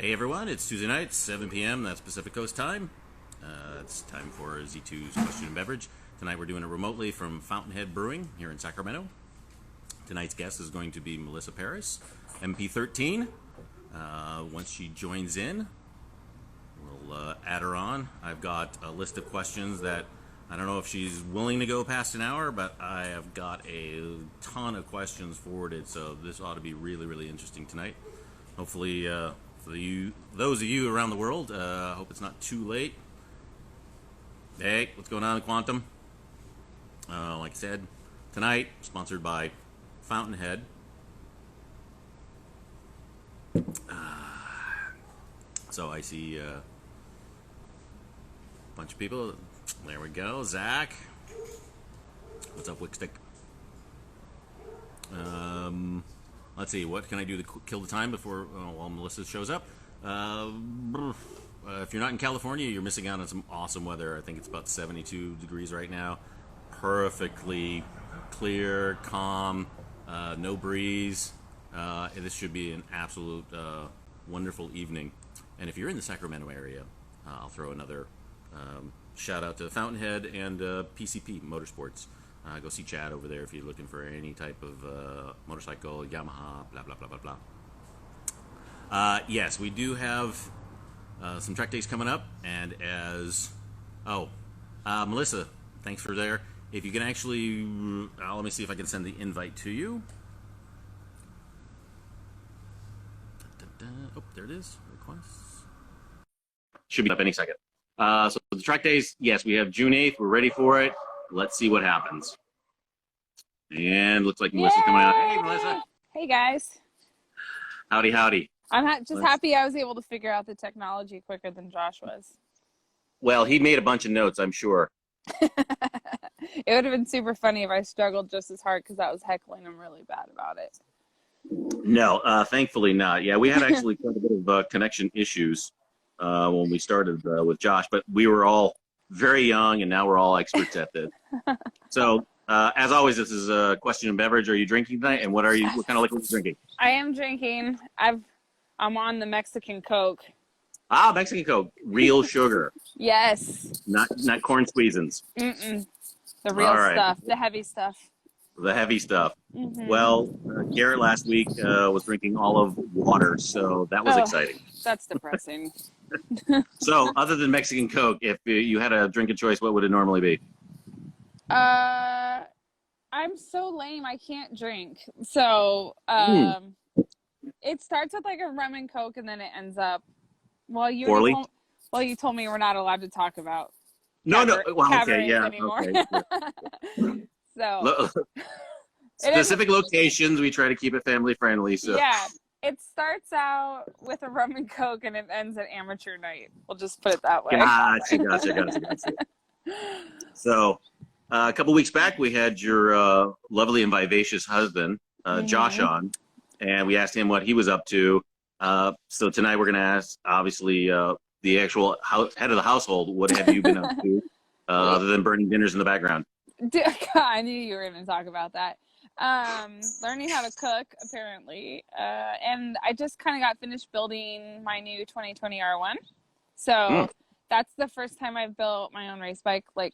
Hey everyone, it's Tuesday night, 7 p.m. That's Pacific Coast time. It's time for Z2's Question and Beverage. Tonight we're doing it remotely from Fountainhead Brewing here in Sacramento. Tonight's guest is going to be Melissa Paris, MP13. Once she joins in, we'll add her on. I've got a list of questions that I don't know if she's willing to go past an hour, but I have got a ton of questions forwarded, so this ought to be really, really interesting tonight. Hopefully, for those of you around the world, I hope it's not too late. Hey, what's going on, Quantum? Like I said, tonight, sponsored by Fountainhead. So I see a bunch of people. There we go. Zach. What's up, Wickstick? Let's see. What can I do to kill the time before while Melissa shows up? If you're not in California, you're missing out on some awesome weather. I think it's about 72 degrees right now. Perfectly clear, calm, no breeze. This should be an absolute wonderful evening. And if you're in the Sacramento area, I'll throw another shout out to Fountainhead and PCP Motorsports. Go see Chad over there if you're looking for any type of motorcycle, Yamaha, blah, blah, blah, blah, blah. Yes, we do have some track days coming up. And Melissa, thanks for there. If you can actually, let me see if I can send the invite to you. Oh, there it is. Requests. Should be up any second. So the track days, yes, we have June 8th. We're ready for it. Let's see what happens. And looks like Melissa's coming out. Hey, Melissa. Hey, guys. Howdy, howdy. I'm just happy I was able to figure out the technology quicker than Josh was. Well, he made a bunch of notes, I'm sure. It would have been super funny if I struggled just as hard because I was heckling him really bad about it. No, thankfully not. Yeah, we had actually quite a bit of connection issues when we started with Josh, but we were all very young, and now we're all experts at this. So, as always, this is a question and beverage. Are you drinking tonight? And what kind of liquid are you drinking? I am drinking. I'm on the Mexican Coke. Ah, Mexican Coke, real sugar. Yes. Not corn squeezins. Mm-mm. The real stuff, the heavy stuff. The heavy stuff. Mm-hmm. Well, Garrett last week was drinking all of water, so that was exciting. That's depressing. So, other than Mexican Coke, if you had a drink of choice, what would it normally be? I'm so lame. I can't drink. So, it starts with like a rum and Coke, and then it ends up. Well, you told me we're not allowed to talk about. Anymore. Okay. So specific locations, we try to keep it family friendly. So yeah, it starts out with a rum and Coke, and it ends at amateur night. We'll just put it that way. Gotcha. So, a couple weeks back, we had your lovely and vivacious husband, Josh, on, and we asked him what he was up to. So tonight we're going to ask, obviously, the actual head of the household, what have you been up to, other than burning dinners in the background? I knew you were going to talk about that. Learning how to cook, apparently. And I just kind of got finished building my new 2020 R1. So that's the first time I've built my own race bike, like,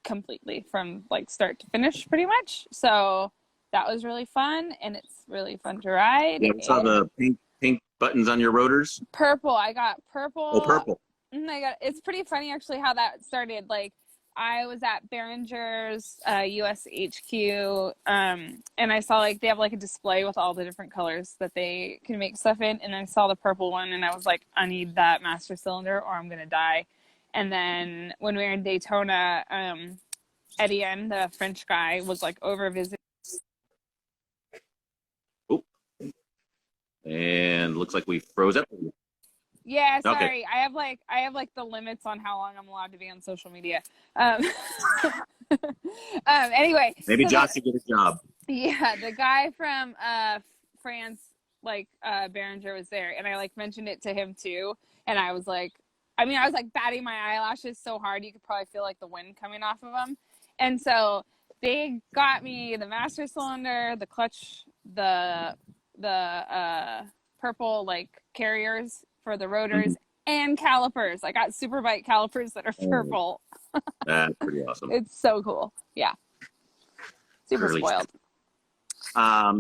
completely from, like, start to finish, pretty much. So that was really fun, and it's really fun to ride. Yeah, we saw the pink buttons on your rotors. Purple. I got purple. Oh, purple. It's pretty funny, actually, how that started. Like, I was at Behringer's US HQ, and I saw, like, they have, like, a display with all the different colors that they can make stuff in, and I saw the purple one, and I was like, I need that master cylinder or I'm going to die. And then when we were in Daytona, Etienne, the French guy, was, like, over visiting. And looks like we froze up. Yeah, sorry. Okay. I have like the limits on how long I'm allowed to be on social media. Anyway. Maybe Josh should get a job. Yeah, the guy from France, like Behringer, was there, and I like mentioned it to him too. And I was like batting my eyelashes so hard you could probably feel like the wind coming off of them. And so they got me the master cylinder, the clutch, the purple like carriers, for the Mhm. rotors and calipers. I got Superbike calipers that are Oh, purple. that's pretty awesome. It's so cool. Yeah, super Curly. spoiled.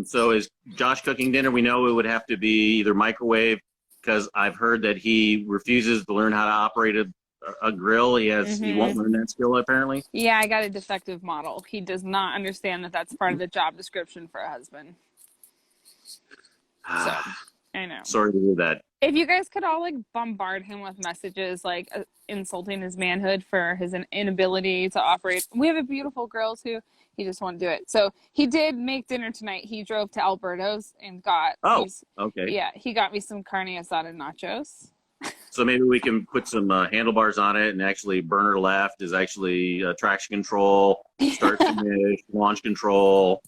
So is Josh cooking dinner? We know it would have to be either microwave because I've heard that he refuses to learn how to operate a grill. He won't learn that skill apparently. Yeah, I got a defective model. He does not understand that that's part of the job description for a husband. So, I know. Sorry to hear that. If you guys could all like bombard him with messages like insulting his manhood for his inability to operate. We have a beautiful grill too. He just won't do it. So he did make dinner tonight. He drove to Alberto's and got Oh, these. okay. Yeah, he got me some carne asada nachos. So maybe we can put some handlebars on it and actually burner left is actually traction control, start finish, launch control.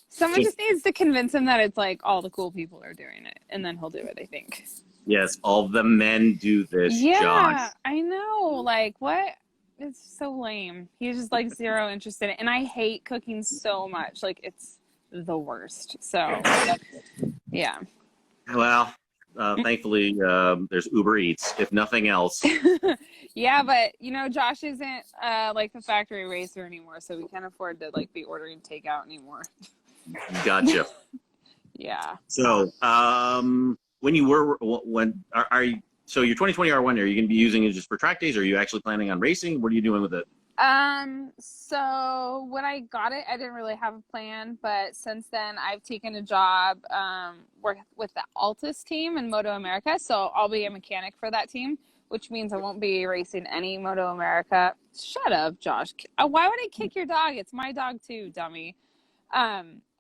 Someone just needs to convince him that it's like all the cool people are doing it, and then he'll do it, I think. Yes, all the men do this, Yeah, Josh. I know. Like, what? It's so lame. He's just like zero interest in it. And I hate cooking so much. Like, it's the worst. So, yeah. Well, thankfully, there's Uber Eats, if nothing else. Yeah, but you know, Josh isn't like the factory racer anymore, so we can't afford to like be ordering takeout anymore. Gotcha. Yeah. So, when you were, when are you? So your 2020 R1, are you going to be using it just for track days? Or are you actually planning on racing? What are you doing with it? So when I got it, I didn't really have a plan, but since then I've taken a job, with the Altus team in Moto America. So I'll be a mechanic for that team, which means I won't be racing any Moto America. Shut up, Josh. Why would I kick your dog? It's my dog too, dummy.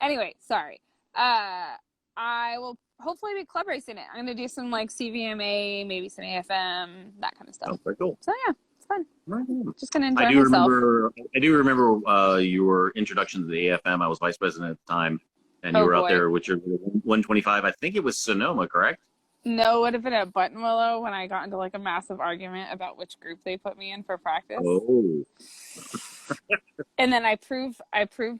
Anyway, sorry. I will hopefully be club racing it. I'm going to do some like CVMA, maybe some AFM, that kind of stuff. Oh, very cool. So yeah, it's fun. Right. Just going to enjoy myself. I do remember your introduction to the AFM. I was vice president at the time, and you were out there with your 125. I think it was Sonoma, correct? No, it would have been at Buttonwillow when I got into like a massive argument about which group they put me in for practice. Oh. And then I proved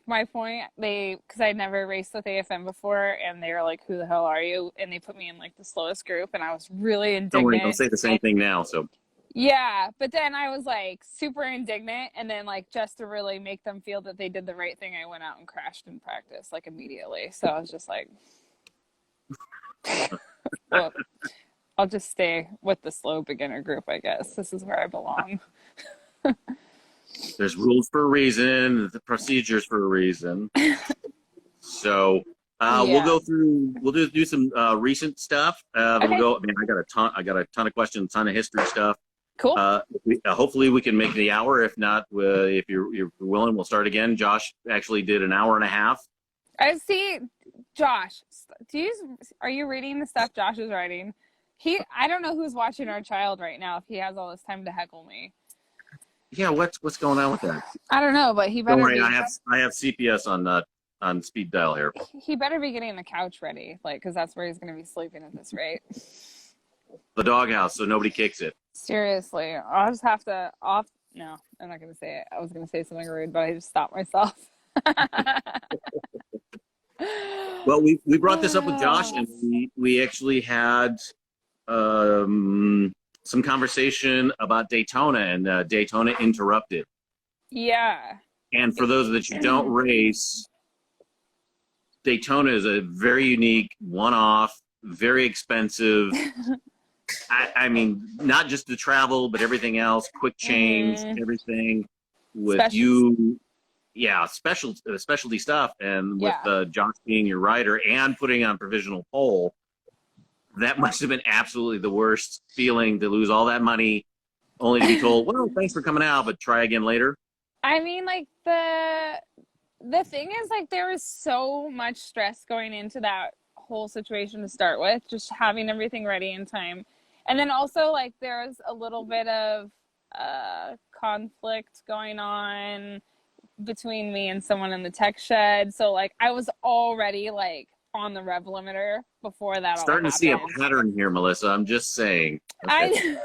my point. Because I'd never raced with AFM before, and they were like, "Who the hell are you?" And they put me in like the slowest group, and I was really indignant. Don't worry, don't say the same thing now. So. Yeah, but then I was like super indignant, and then like just to really make them feel that they did the right thing, I went out and crashed in practice like immediately. So I was just like, well, I'll just stay with the slow beginner group, I guess. This is where I belong. There's rules for a reason, the procedures for a reason. So we'll do some recent stuff. Okay. We'll go. I mean, I got a ton of questions, ton of history stuff. Cool. Hopefully we can make the hour. If not, if you're willing, we'll start again. Josh actually did an hour and a half. I see. Josh, are you reading the stuff Josh is writing? I don't know who's watching our child right now if he has all this time to heckle me. Yeah, what's going on with that? I don't know, but he better. Don't worry, I have CPS on speed dial here. He better be getting the couch ready, like, because that's where he's going to be sleeping at this rate. The doghouse, so nobody kicks it. Seriously, I'll just have to No, I'm not going to say it. I was going to say something rude, but I just stopped myself. Well, we brought this up with Josh, and we actually had some conversation about Daytona, and Daytona interrupted. Yeah. And for those that you don't race, Daytona is a very unique, one-off, very expensive. I mean, not just the travel, but everything else, quick change, everything with specialty stuff. And with Josh being your rider and putting on provisional pole, that must have been absolutely the worst feeling to lose all that money only to be told, well, thanks for coming out, but try again later. I mean, like, the thing is, like, there was so much stress going into that whole situation to start with, just having everything ready in time. And then also, like, there was a little bit of conflict going on between me and someone in the tech shed. So, like, I was already, like, on the rev limiter before that. Starting to see a pattern here, Melissa. I'm just saying. Okay.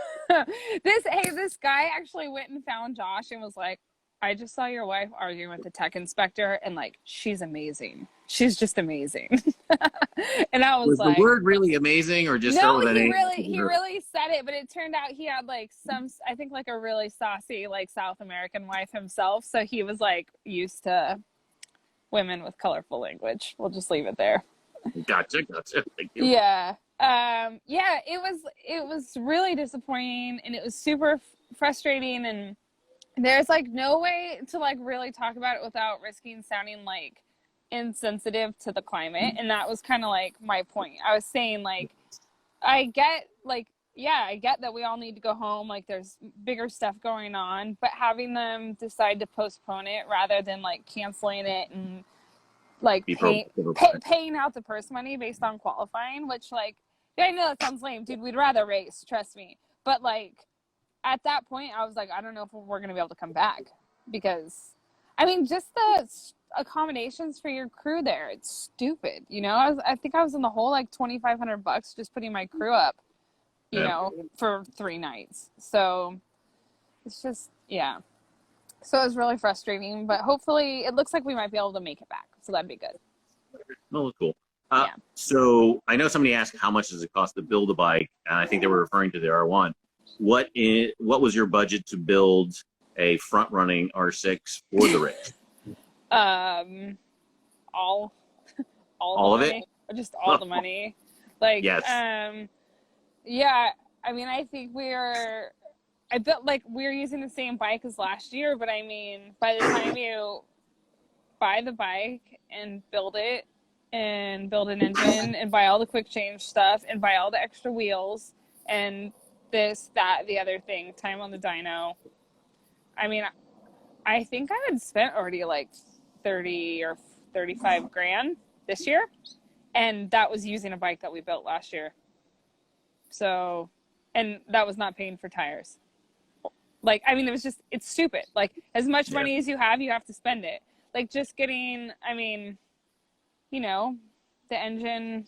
This guy actually went and found Josh and was like, I just saw your wife arguing with the tech inspector, and like, she's amazing. she's just amazing. And I was Was the like, word really amazing, or just start no, with an A? he really said it, but it turned out he had like some, I think like a really saucy like South American wife himself, so he was like used to women with colorful language. We'll just leave it there. Gotcha. Thank you. Yeah. Yeah, it was really disappointing, and it was super frustrating, and there's like no way to like really talk about it without risking sounding like insensitive to the climate, and that was kind of like my point. I was saying like I get like yeah, I get that we all need to go home, like there's bigger stuff going on, but having them decide to postpone it rather than like canceling it and like Be pro. paying out the purse money based on qualifying, which like yeah, I know that sounds lame, dude. We'd rather race, trust me. But like at that point, I was like, I don't know if we're gonna be able to come back, because I mean, just the accommodations for your crew there, it's stupid. You know, I think I was in the hole like $2,500 just putting my crew up, you Yeah. know, for 3 nights. So it's just yeah. So it was really frustrating, but hopefully it looks like we might be able to make it back. So that'd be good. Oh, that's cool. Yeah. So I know somebody asked how much does it cost to build a bike, and I think they were referring to the R1. What was your budget to build a front-running R6 for the race? All All the of money, it? just all the money. Like, Yes. yeah, I mean, I built like we're using the same bike as last year, but I mean, by the time you buy the bike and build it and build an engine and buy all the quick change stuff and buy all the extra wheels and this, that, the other thing, time on the dyno. I mean, I think I had spent already like 30 or 35 grand this year. And that was using a bike that we built last year. So, and that was not paying for tires. Like, I mean, it's stupid. Like, as much money as you have to spend it. Like, just getting, I mean, you know, the engine,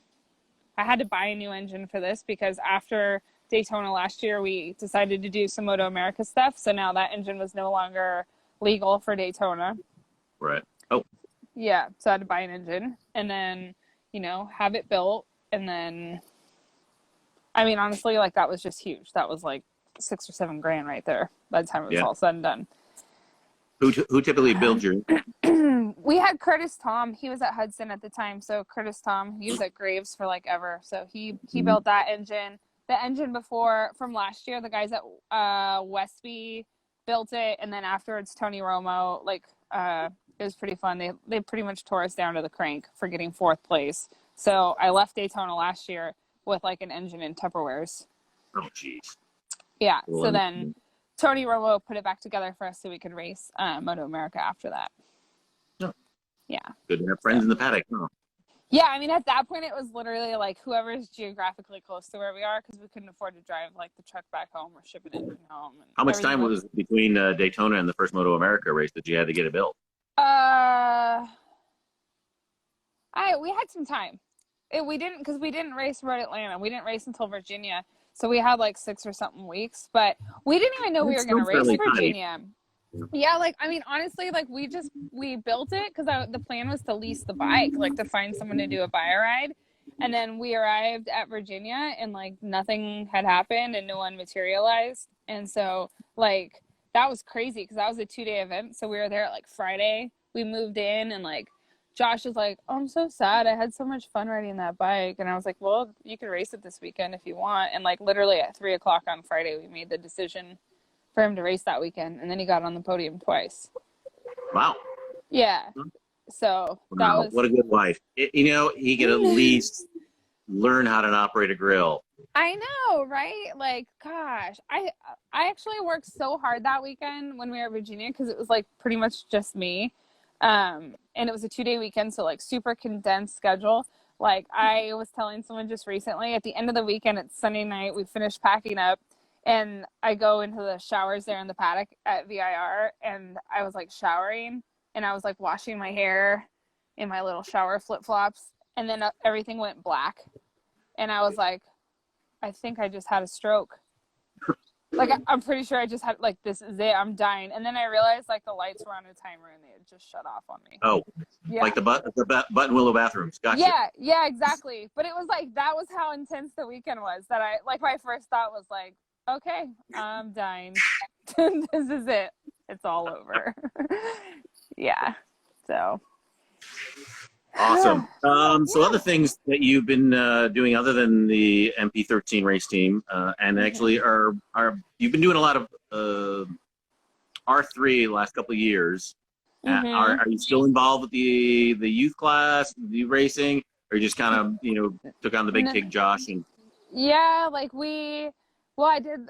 I had to buy a new engine for this because after Daytona last year, we decided to do some Moto America stuff. So now that engine was no longer legal for Daytona. Right. Oh. Yeah. So I had to buy an engine and then, you know, have it built. And then, I mean, honestly, like that was just huge. That was like 6 or 7 grand right there by the time it was all said and done. Who typically builds your? We had Curtis Tom. He was at Hudson at the time. So Curtis Tom, he was at Graves for like ever. So he built that engine. The engine before from last year, the guys at Westby built it, and then afterwards Tony Romo. Like it was pretty fun. They pretty much tore us down to the crank for getting 4th place. So I left Daytona last year with like an engine in Tupperwares. Oh, jeez. Yeah. So then Tony Romo put it back together for us so we could race Moto America after that. Oh. Yeah. Good to have friends in the paddock, huh? Yeah, I mean, at that point, it was literally like whoever is geographically close to where we are, because we couldn't afford to drive like the truck back home or ship it in home. And how much time was between Daytona and the first Moto America race that you had to get it built? We had some time. We didn't race Road Atlanta. We didn't race until Virginia, so we had like 6 or something weeks. But we didn't even know we were going to race Virginia. Yeah, like I mean, honestly, like we built it because the plan was to lease the bike, like to find someone to do a buy ride, and then we arrived at Virginia and like nothing had happened and no one materialized, and so like that was crazy because that was a 2-day event. So we were there at like Friday. We moved in and like Josh was like, "Oh, I'm so sad. I had so much fun riding that bike," and I was like, "Well, you can race it this weekend if you want." And like literally at 3:00 on Friday, we made the decision for him to race that weekend, and then he got on the podium twice. Wow. Yeah. So that was what a good wife. He could at least learn how to operate a grill. I know, right? Like, gosh, I actually worked so hard that weekend when we were in Virginia because it was like pretty much just me, and it was a 2-day weekend, so like super condensed schedule. Like I was telling someone just recently, at the end of the weekend, it's Sunday night, we finished packing up. And I go into the showers there in the paddock at VIR, and I was like showering, and I was like washing my hair in my little shower flip-flops, and then everything went black. And I was like, I think I just had a stroke. Like I'm pretty sure I just had like, this is it, I'm dying, and then I realized like the lights were on a timer and they had just shut off on me. Oh, Yeah. like the Buttonwillow bathrooms. Gotcha. Yeah, exactly. But it was like, that was how intense the weekend was, that I like, my first thought was like, okay, I'm dying. This is it. It's all over. Yeah. So Awesome. So yeah. other things that you've been doing other than the MP13 race team, and actually are you've been doing a lot of R3 the last couple of years. Mm-hmm. Are you still involved with the youth class, the racing, or you just kind of took on the big kid Josh and Yeah, like well, I did,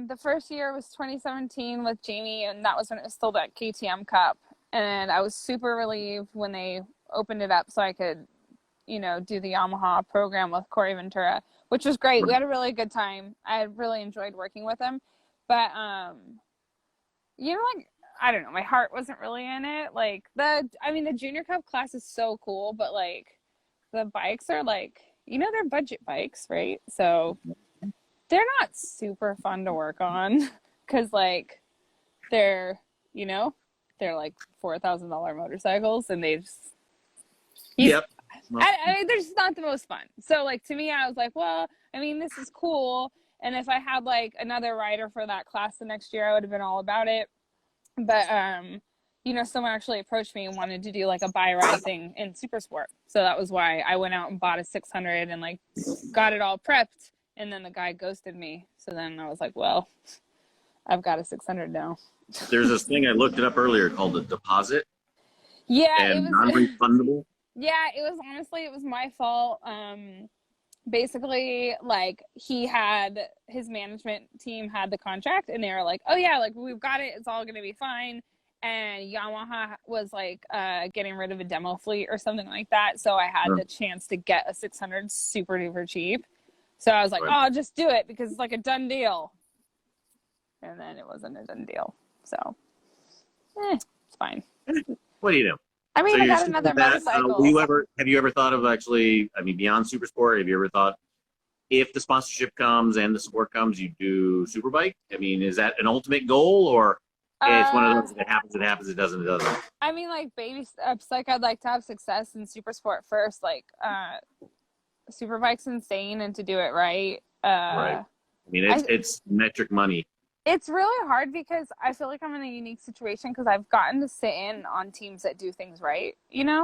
the first year was 2017 with Jamie, and that was when it was still that KTM Cup. And I was super relieved when they opened it up so I could, do the Yamaha program with Corey Ventura, which was great. We had a really good time. I really enjoyed working with him. But, like, I don't know, my heart wasn't really in it. Like, the Junior Cup class is so cool, but, like, the bikes are, like, they're budget bikes, right? So they're not super fun to work on because, like, they're, they're like $4,000 motorcycles, and they just, yep. Well, they're just not the most fun. So, like, to me, I was like, well, this is cool. And if I had like another rider for that class the next year, I would have been all about it. But, someone actually approached me and wanted to do like a buy ride thing in Super Sport. So that was why I went out and bought a 600 and like got it all prepped. And then the guy ghosted me. So then I was like, well, I've got a 600 now. there's this thing I looked it up earlier called a deposit Yeah, it and was. non-refundable. Yeah, it was my fault. Basically, like, his management team had the contract, and they were like, oh yeah, like, we've got it, it's all gonna be fine. And Yamaha was like getting rid of a demo fleet or something like that, so I had the chance to get a 600 super duper cheap. So I was like, oh, I'll just do it because it's like a done deal. And then it wasn't a done deal. So it's fine. What do you know? I So got sticking another with that. motorcycle. Have you ever thought of actually, beyond Super Sport, have you ever thought if the sponsorship comes and the support comes, you do Superbike? Is that an ultimate goal, or it's one of those, if it happens, it doesn't, it doesn't? Like, baby steps. Like, I'd like to have success in Super Sport first. Like, Superbike's insane, and to do it right. Right. It's metric money. It's really hard because I feel like I'm in a unique situation because I've gotten to sit in on teams that do things right,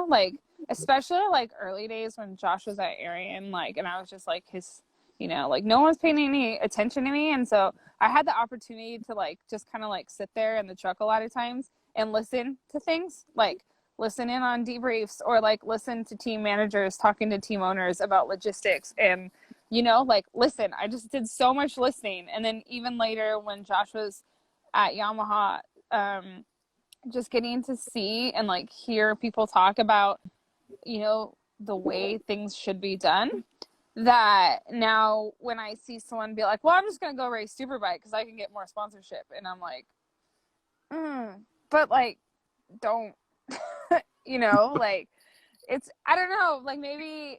like, especially like early days when Josh was at Arian, like, and I was just like his, like, no one's paying any attention to me. And so I had the opportunity to like, just kind of like sit there in the truck a lot of times and listen to things, like listen in on debriefs, or like listen to team managers talking to team owners about logistics. And like, listen, I just did so much listening. And then even later when Josh was at Yamaha, just getting to see and like hear people talk about, the way things should be done, that now when I see someone be like, well, I'm just going to go race Superbike because I can get more sponsorship. And I'm like, but like, don't, like, it's, I don't know, like, maybe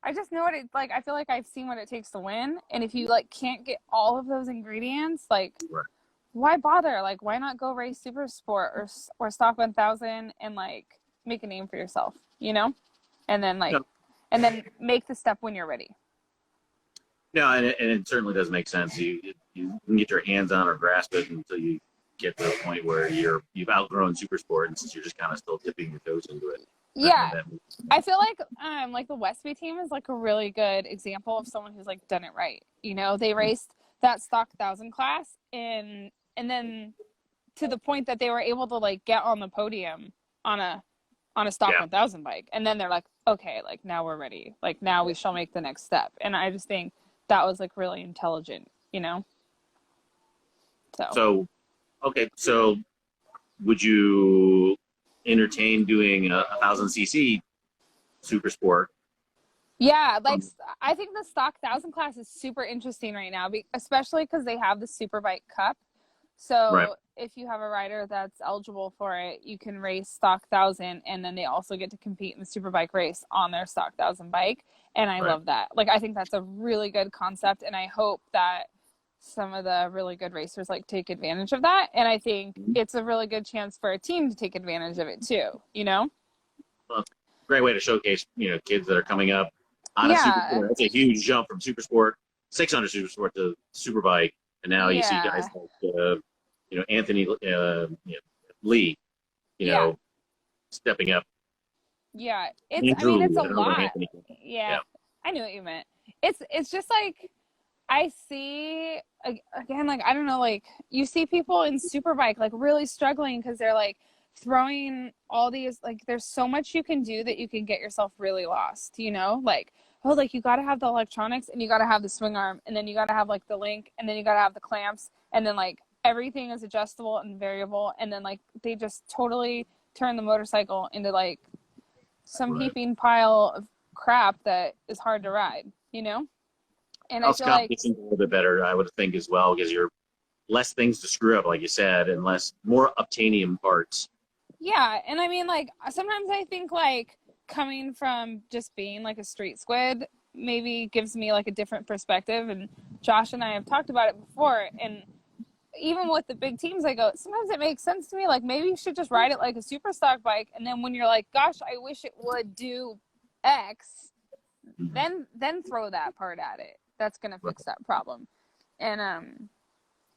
I just know what it's like. I feel like I've seen what it takes to win. And if you like can't get all of those ingredients, like, why bother? Like, why not go race Super Sport or Stock 1000 and like make a name for yourself, and then like, and then make the step when you're ready. No, and it certainly does make sense. You can get your hands on or grasp it until you get to the point where you've outgrown Super Sport, and since you're just kind of still dipping your toes into it. Yeah, I feel like the Westby team is like a really good example of someone who's like done it right. They raced that Stock 1000 class, and then to the point that they were able to like get on the podium on a Stock 1000 bike, and then they're like, okay, like now we're ready. Like now we shall make the next step. And I just think that was like really intelligent. So, okay, so would you entertain doing a 1000cc Super Sport? Yeah, like, I think the Stock 1000 class is super interesting right now, especially because they have the Superbike Cup. So if you have a rider that's eligible for it, you can race Stock 1000, and then they also get to compete in the Superbike race on their Stock 1000 bike. And I love that. Like, I think that's a really good concept, and I hope that some of the really good racers like take advantage of that. And I think it's a really good chance for a team to take advantage of it too, you know? Well, great way to showcase, kids that are coming up out of super Yeah. sport. That's a huge jump from super sport, 600 super sport to superbike. And now you see guys Yeah. like, Anthony Lee, Yeah. stepping up. Yeah. I Andrew mean, Lee, it's a I don't know where lot. Anthony. Yeah. Yeah, I knew what you meant. It's just like, I see again, like, I don't know, like you see people in superbike like really struggling because they're like throwing all these, like there's so much you can do that you can get yourself really lost, you know? Like, oh, like you got to have the electronics and you got to have the swing arm and then you got to have like the link and then you got to have the clamps and then like everything is adjustable and variable and then like they just totally turn the motorcycle into like some right. heaping pile of crap that is hard to ride, you know? And I House feel like, competition's a little bit better, I would think, as well, because you're less things to screw up, like you said, and more obtainium parts. yeah. And I mean, like, sometimes I think, like, coming from just being like a street squid maybe gives me like a different perspective. And Josh and I have talked about it before. And even with the big teams, I go, sometimes it makes sense to me. Like, maybe you should just ride it like a super stock bike. And then when you're like, gosh, I wish it would do X, then throw that part at it. That's going to fix that problem. And,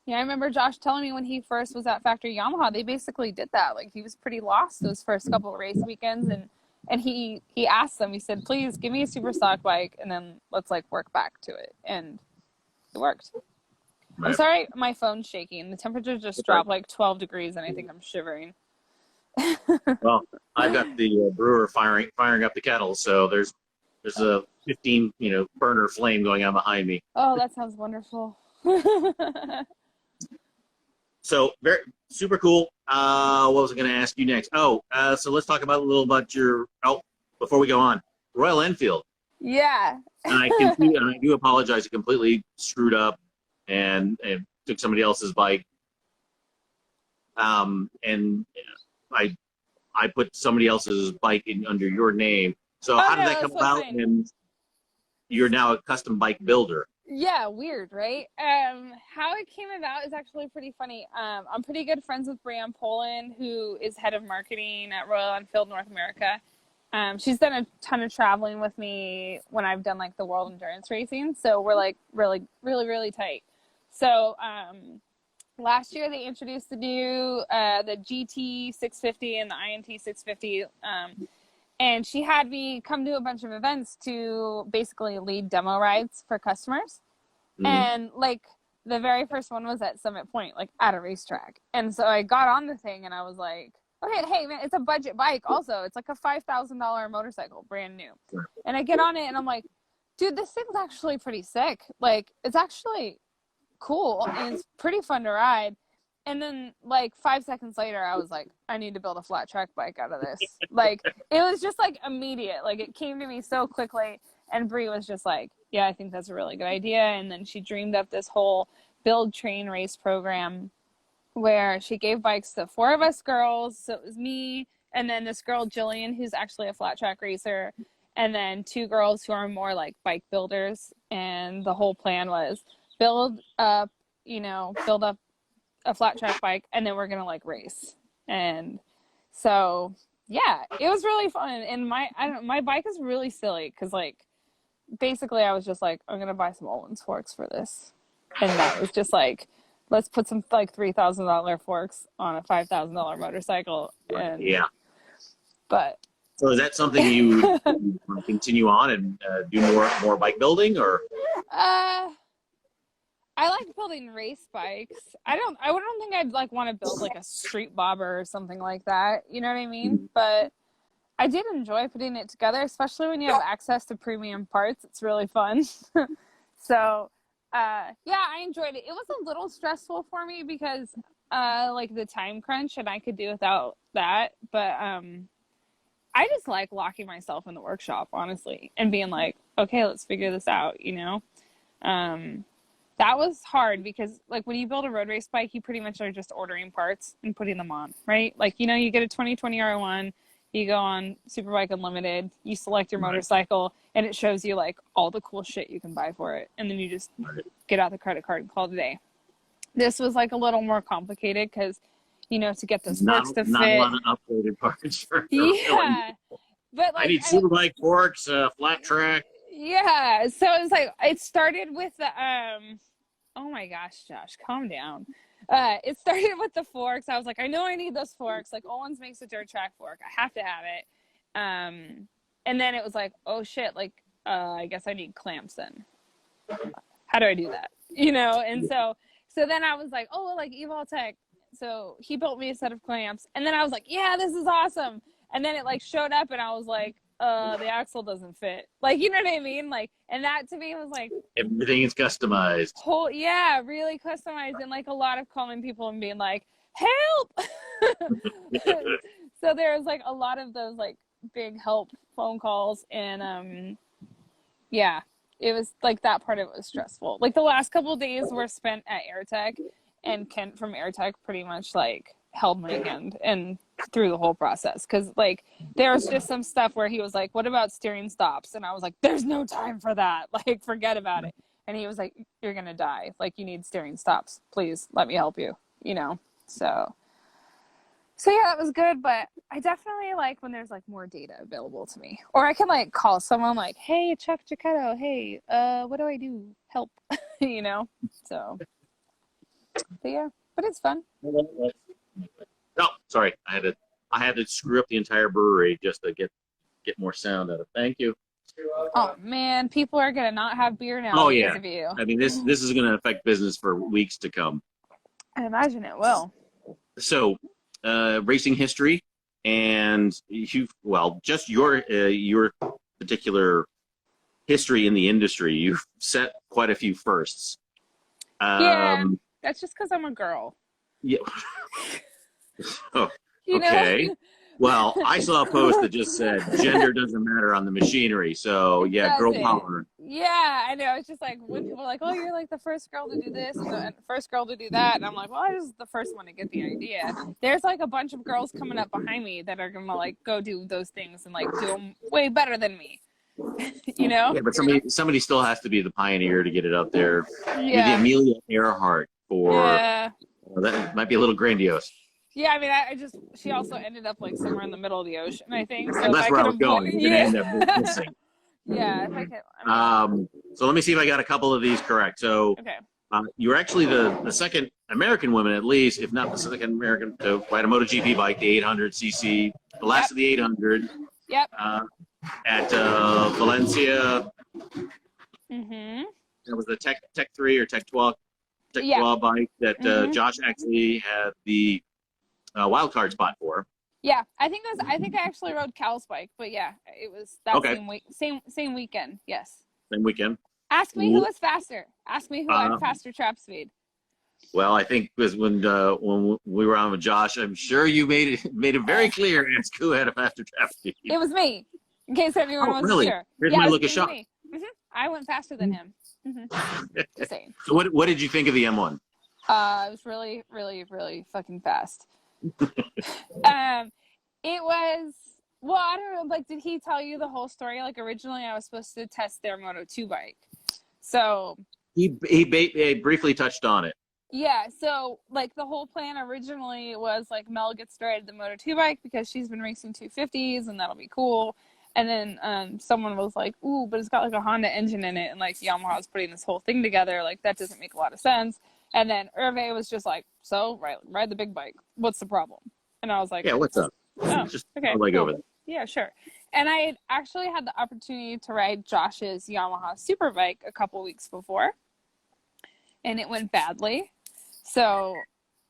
yeah, I remember Josh telling me when he first was at Factory Yamaha, they basically did that. Like he was pretty lost those first couple of race weekends, and he asked them. He said, "Please give me a super stock bike, and then let's like work back to it." And it worked. Right. I'm sorry, my phone's shaking. The temperature just dropped like 12 degrees, and I think I'm shivering. Well, I've got the brewer firing up the kettle, so there's a 15 burner flame going on behind me. Oh, that sounds wonderful. So very super cool. What was I going to ask you next? So let's talk about a little about your. Oh, before we go on, Royal Enfield. Yeah. And I do apologize. I completely screwed up and took somebody else's bike. And I put somebody else's bike under your name. So how did that come about? Fine. And you're now a custom bike builder. Yeah, weird, right? How it came about is actually pretty funny. I'm pretty good friends with Brianne Poland, who is head of marketing at Royal Enfield North America. She's done a ton of traveling with me when I've done like the World Endurance Racing, so we're like really, really, really tight. So last year they introduced the new the GT 650 and the INT 650. And she had me come to a bunch of events to basically lead demo rides for customers. Mm-hmm. And like the very first one was at Summit Point, like at a racetrack. And so I got on the thing and I was like, okay, hey man, it's a budget bike also. It's like a $5,000 motorcycle, brand new. And I get on it and I'm like, dude, this thing's actually pretty sick. Like it's actually cool and it's pretty fun to ride. And then like 5 seconds later, I was like, I need to build a flat track bike out of this. Like it was just like immediate. Like it came to me so quickly. And Brie was just like, yeah, I think that's a really good idea. And then she dreamed up this whole build, train, race program where she gave bikes to 4 of us girls. So it was me and then this girl, Jillian, who's actually a flat track racer. And then 2 girls who are more like bike builders. And the whole plan was build up a flat track bike and then we're gonna like race. And so yeah, it was really fun. And my bike is really silly because like basically I was just like, I'm gonna buy some Öhlins forks for this, and that was just like, let's put some like $3,000 forks on a $5,000 motorcycle. And yeah, but so is that something you want to continue on and do more bike building, or I like building race bikes. I don't think I'd like want to build like a street bobber or something like that. You know what I mean? But I did enjoy putting it together, especially when you have access to premium parts. It's really fun. So, yeah, I enjoyed it. It was a little stressful for me because like the time crunch and I could do without that. But I just like locking myself in the workshop, honestly, and being like, okay, let's figure this out, you know? That was hard because like when you build a road race bike, you pretty much are just ordering parts and putting them on, right? Like, you know, you get a 2020 R1, You go on Superbike Unlimited, you select your motorcycle, and it shows you like all the cool shit you can buy for it, and then you just get out the credit card and call it a day. This was like a little more complicated because, you know, to get those forks to not fit. a lot of upgraded parts for Yeah, but like I need Superbike forks, flat track. yeah, so it was like it started with the oh my gosh, Josh, calm down. It started with the forks. I was like, I know I need those forks. Like Olin's makes a dirt track fork. I have to have it. And then it was like, oh shit, like I guess I need clamps then. How do I do that? You know, and so then I was like, oh, like Evoltech. So he built me a set of clamps, and then I was like, yeah, this is awesome. And then it like showed up, and I was like, the axle doesn't fit. Like, you know what I mean? Like, and that to me was like Everything is customized. yeah, really customized, and like a lot of calling people and being like, help. So there was like a lot of those like big help phone calls, and yeah, it was like that part of it was stressful. Like the last couple of days were spent at AirTech, and Kent from AirTech pretty much like held my hand and through the whole process, because like there was just some stuff where he was like, what about steering stops? And I was like, there's no time for that, like forget about it. And he was like, you're gonna die, like you need steering stops, please let me help you, you know. So yeah, that was good. But I definitely like when there's like more data available to me, or I can like call someone like, hey Chuck Giacchetto, hey what do I do, help. You know. So but yeah, but it's fun. Oh, sorry. I had to screw up the entire brewery just to get more sound out of it. Thank you. Oh man, people are gonna not have beer now. Oh because yeah. of you. I mean, this is going to affect business for weeks to come. I imagine it will. So, racing history, and just your particular history in the industry. You've set quite a few firsts. Yeah, that's just because I'm a girl. Yeah. Oh, You okay. know? Well, I saw a post that just said gender doesn't matter on the machinery. So yeah, girl power. Yeah, I know. It's just like when people are like, "Oh, you're like the first girl to do this and the first girl to do that," and I'm like, "Well, I was the first one to get the idea." There's like a bunch of girls coming up behind me that are gonna like go do those things and like do them way better than me. You know? Yeah, but somebody still has to be the pioneer to get it out there. Yeah. You're the Amelia Earhart for. Yeah. That might be a little grandiose. Yeah, I mean, she also ended up like somewhere in the middle of the ocean, I think. So Well, that's where I was going. You're yeah. gonna end up missing. Yeah, if I could. So let me see if I got a couple of these correct. So Okay. you were actually the second American woman, at least, if not the second American, to ride a MotoGP bike, the 800cc, the last of the 800. Yep. At Valencia. Mhm. That was the Tech 3 or Tech 12 bike that Josh actually had the wild card spot for. Yeah, I think I actually rode Cal's bike, but yeah, it was that same weekend. Yes. Same weekend. Ask me who was faster. Ask me who had faster trap speed. Well, I think it was when we were on with Josh. I'm sure you made it very clear. Ask who had a faster trap speed. It was me. In case anyone wasn't really? sure. Here's yeah, my look of shock. I went faster than him. Just saying. So what did you think of the M1? It was really, really, really fucking fast. It was, well, I don't know, like, did he tell you the whole story? Like, originally I was supposed to test their Moto2 bike. So. He briefly touched on it. Yeah, so, like, the whole plan originally was, like, Mel gets started the Moto2 bike because she's been racing 250s, and that'll be cool. And then someone was like, ooh, but it's got, like, a Honda engine in it, and, like, Yamaha's putting this whole thing together. Like, that doesn't make a lot of sense. And then Hervé was just like, so, ride the big bike. What's the problem? And I was like, yeah, what's up? Oh, just okay, cool. Over there. Yeah, sure. And I had actually had the opportunity to ride Josh's Yamaha Superbike a couple weeks before, and it went badly. So.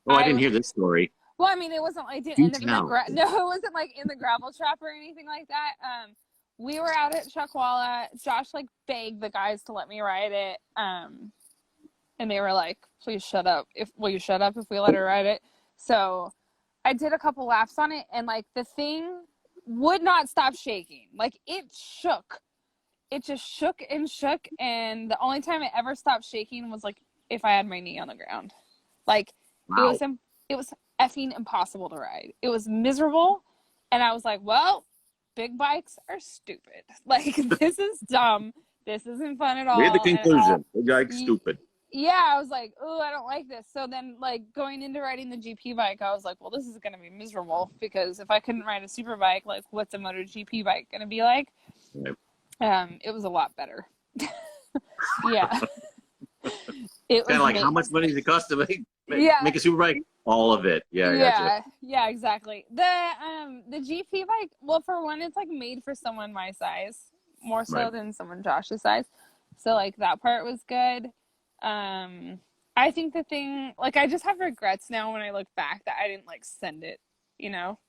Oh, I didn't hear this story. Well, I mean, it wasn't like it wasn't like in the gravel trap or anything like that. We were out at Chuckwalla. Josh like begged the guys to let me ride it. And they were like, "Please shut up. Will you shut up if we let her ride it?" So I did a couple laps on it, and like the thing would not stop shaking. Like it shook. It just shook and shook, and the only time it ever stopped shaking was like if I had my knee on the ground. Like wow. It was effing impossible to ride. It was miserable, And I was like, well, big bikes are stupid. Like, this is dumb. This isn't fun at all. We had the conclusion. Like Y- stupid. yeah, I was like, oh, I don't like this. So then, like, going into riding the GP bike, I was like, well, this is going to be miserable because if I couldn't ride a super bike, like, what's a MotoGP bike going to be like? Right. It was a lot better. Yeah. It was Kind of like, how much money does it cost to make a super bike? All of it. Yeah, I gotcha. Yeah, exactly. The GP bike, well, for one, it's like made for someone my size, more so Right. than someone Josh's size. So like that part was good. I think the thing, like, I just have regrets now when I look back that I didn't like send it, you know,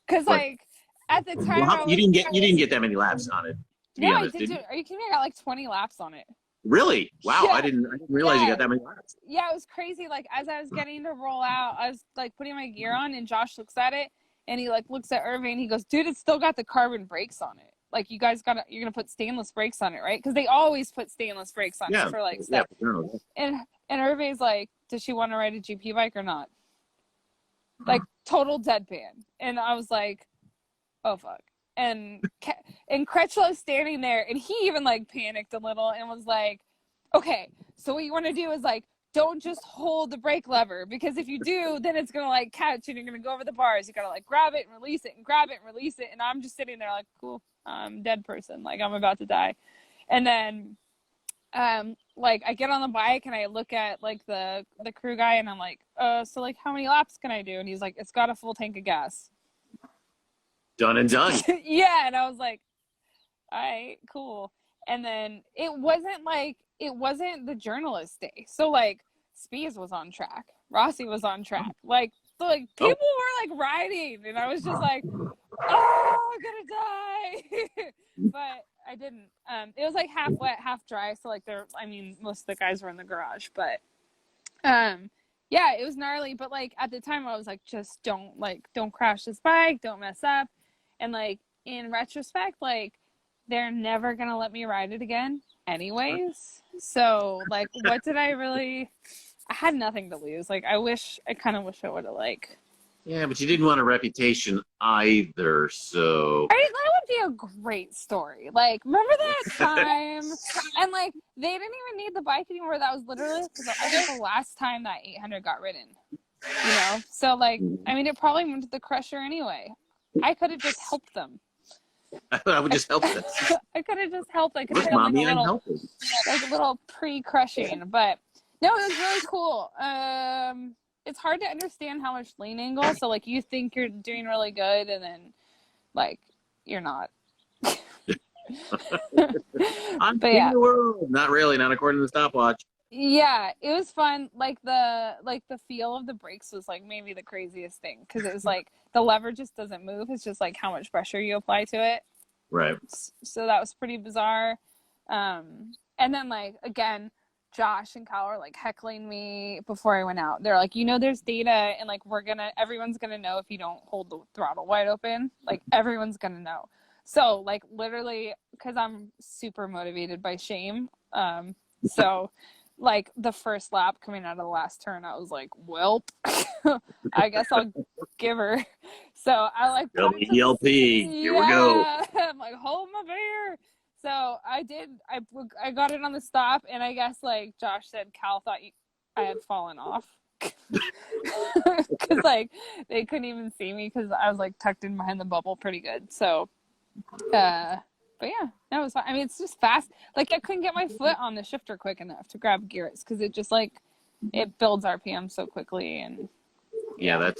because But like at the time well, I was, you didn't get that many laps on it. To be yeah, I honest, did. did you? Are you kidding me? I got like 20 laps on it. Really? Wow, Yeah. I didn't realize you Yeah. got that many laps. Yeah, it was crazy. Like as I was getting to roll out, I was like putting my gear on, and Josh looks at it, and he like looks at Irving, and he goes, "Dude, it's still got the carbon brakes on it. Like you guys you're gonna put stainless brakes on it, right? Because they always put stainless brakes on Yeah. it for like Yeah. stuff." For sure. And Irving's like, "Does she want to ride a GP bike or not?" Like total deadpan, and I was like, "Oh fuck." And Crutchlow's standing there, and he even like panicked a little and was like, okay, so what you want to do is like, don't just hold the brake lever, because if you do, then it's gonna like catch and you're gonna go over the bars. You gotta like grab it and release it and grab it and release it. And I'm just sitting there like, cool, I'm dead person, like I'm about to die. And then like I get on the bike and I look at like the crew guy and I'm like, so like how many laps can I do? And he's like, it's got a full tank of gas. Done and done. Yeah, and I was like, all right, cool. And then it wasn't the journalist day. So like Spies was on track. Rossi was on track. Like people were like riding and I was just like, oh, I'm gonna die. But I didn't. It was like half wet, half dry, so like most of the guys were in the garage, but yeah, it was gnarly, but like at the time I was like, just don't crash this bike, don't mess up. And like in retrospect, like they're never gonna let me ride it again anyways. So like what did I had nothing to lose. Like I kinda wish I would have like Yeah, but you didn't want a reputation either, so that would be a great story. Like, remember that time? And like, they didn't even need the bike anymore. That was literally I think the last time that 800 got ridden. You know, so like, I mean, it probably went to the crusher anyway. I could have just helped them. I would just help them. I could have just helped. I could have Look, done mommy, I'm like helping. a little pre-crushing. But no, it was really cool. It's hard to understand how much lean angle. So like, you think you're doing really good, and then like you're not. I'm But in yeah. the world. Not really, not according to the stopwatch. Yeah, it was fun. Like the feel of the brakes was like maybe the craziest thing, because it was like the lever just doesn't move. It's just like how much pressure you apply to it. Right. So that was pretty bizarre. And then like again, Josh and Kyle were like heckling me before I went out. They're like, there's data, and like everyone's gonna know if you don't hold the throttle wide open. Like everyone's gonna know. So like literally, because I'm super motivated by shame. So like the first lap coming out of the last turn, I was like, well, I guess I'll give her. So I like WELP, here we go. I'm like, hold my beer. So I did. I got it on the stop, and I guess like Josh said, Cal thought I had fallen off because like they couldn't even see me because I was like tucked in behind the bubble pretty good. So, but yeah, that was fine. I mean, it's just fast. Like I couldn't get my foot on the shifter quick enough to grab gears because it just like it builds RPM so quickly. And yeah,